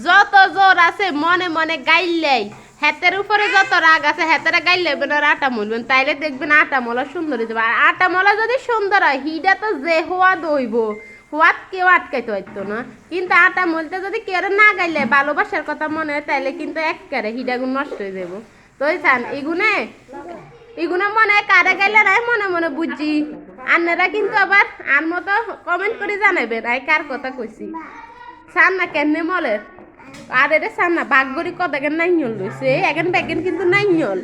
যত জোর আছে মনে মনে গাইলেই হাতের উপরে যত রাগ আছে হাতেরা গাইলে বেনার আটা মলবেন তাইলে দেখবেন আটা মলা সুন্দর হয়ে যাবে আর আটা মলা যদি সুন্দর হয় হিডা তো যে হওয়া দইব হওয়াত কেউ আটকাইতে পারতো না কিন্তু আটা মলতে যদি কেউ না গাইলে ভালোবাসার কথা মনে হয় তাইলে কিন্তু একেবারে হিডাগুন নষ্ট হয়ে যাবো তো চান এগুনে মনে হয় কারে গাইলে নাই মনে মনে বুঝছি আপনারা কিন্তু আবার আর মতো কমেন্ট করে জানাবেন আই কার কথা কইছি চান না কেনে মলের আর এটা চান না বাঘগরি কদাকেন নাইল লইছে এখন ব্যাগেন কিন্তু নাইল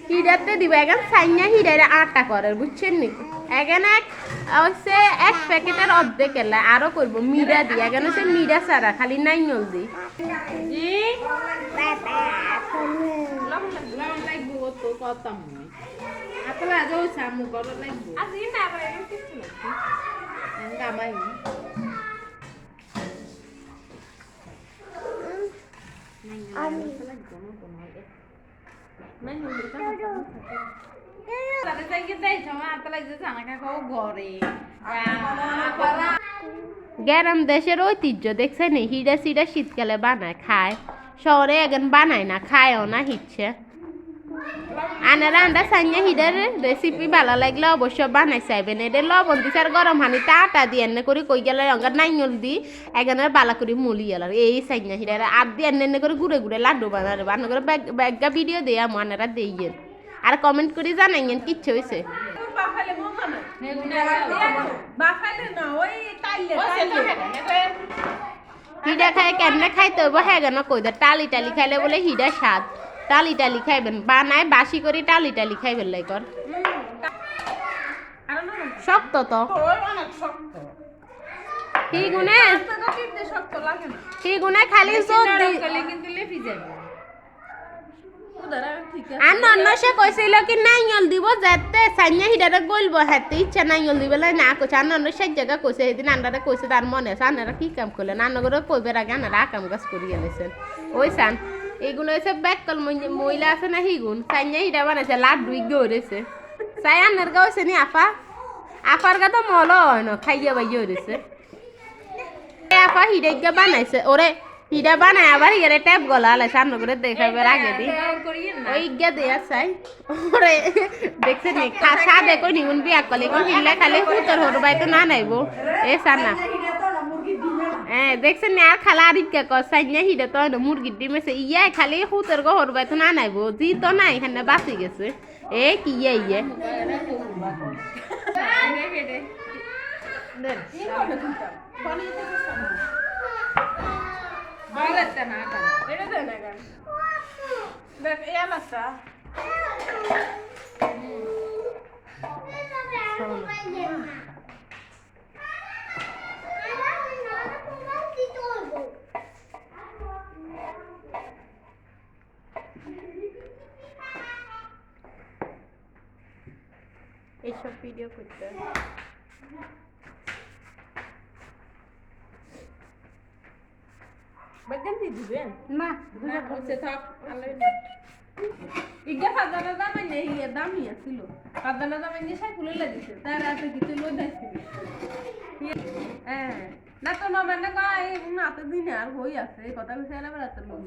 হিডাতে দিব এখন সাইনা হিডারে আটা করে বুঝছেন নি এখন হচ্ছে এক প্যাকেটের অর্ধেক এলা আরো করবো মিডা দি এখন হচ্ছে মিডা ছাড়া খালি নাইল দি গ্রাম দেশের ঐতিহ্য দেখছেন হিডা সিডা শীতকালে বানায় খায় শহরে এখন বানায় না খায়ও না হিচ্ছে আনারা আন্ডা সাইয়া হিডার রেসিপি ভালো লাগলে অবশ্যই বানাই চাইবেন এটা লবণ দিছে আর গরম হানিতে আটা দিয়ে এনে করে কই গেলে অঙ্গার নাইল দি এখানে বালা করে মুলি গেল এই সাইয়া হিডার আর দিয়ে এনে করে ঘুরে ঘুরে লাড্ডু বানাবে বানা করে ব্যাগা ভিডিও দিয়ে আনারা দিয়েন আর কমেন্ট করে জানাইয়েন কিচ্ছু হয়েছে হিডা খায় কেমনে খাইতে হইব হ্যাঁ কেন কই দে টালি টালি খাইলে বলে হিডা স্বাদ টালি টালি খাইবেন বানায় বাসি করে টালি টালি খাইবেন লাইকর শক্ত তো কি গুনে খালি আর অন্য সে কইছিল কি নাইল দিব যেতে সাইয়া হিডারে গলবো হাতে ইচ্ছা নাইল দিবে না কইছে আর অন্য সেই জায়গা কইছে সেদিন আন্ডারে কইছে তার মনে আছে আনারা কি কাম করলেন আন্নগরে কইবে আগে আনারা কাম কাজ করিয়ে গেছেন ওই সান এইগুলো হচ্ছে ব্যাককল মহিলা আছে না হিগুন সাইয়া হিডা বানাইছে লাড্ডু গড়েছে চাই আন্নার গা হয়েছে নি আপার গা তো মল হয় না খাইয়া বাইয়া হয়েছে আপা হিডা বানাইছে ওরে হিডা বানায় আবার ইয়ারে ট্যাপ গলা আলে সামনে করে দেখাবার আগে দি ওই গা দেয়া চাই ওরে দেখছে নি খাসা দেখো নিগুন বিয়া কলে কোন হিল্লা খালি হুতর হরবাই তো না নাইবো এ সানা হ্যাঁ দেখছেন আর খালা আরিকা কসাই না হিডা তো মুরগির ডিম আছে ইয়া খালি হুতর গো হরবাই তো না নাইবো জি তো নাই এখানে বাঁচি গেছে এ কি ইয়ে এইসব ভিডিও করতে বেগন দি দিবেন না দুটো বসে থাক ইগা ফাদানা দামই নেই ইয়া দামই ছিল ফাদানা দামই নিয়ে সাই ফুলে লাগিছে তার আছে কিছু লই দাইছিল না তো না মানে কই না তো দিন আর হই আছে কথা কইছে এলা বেলা তো লই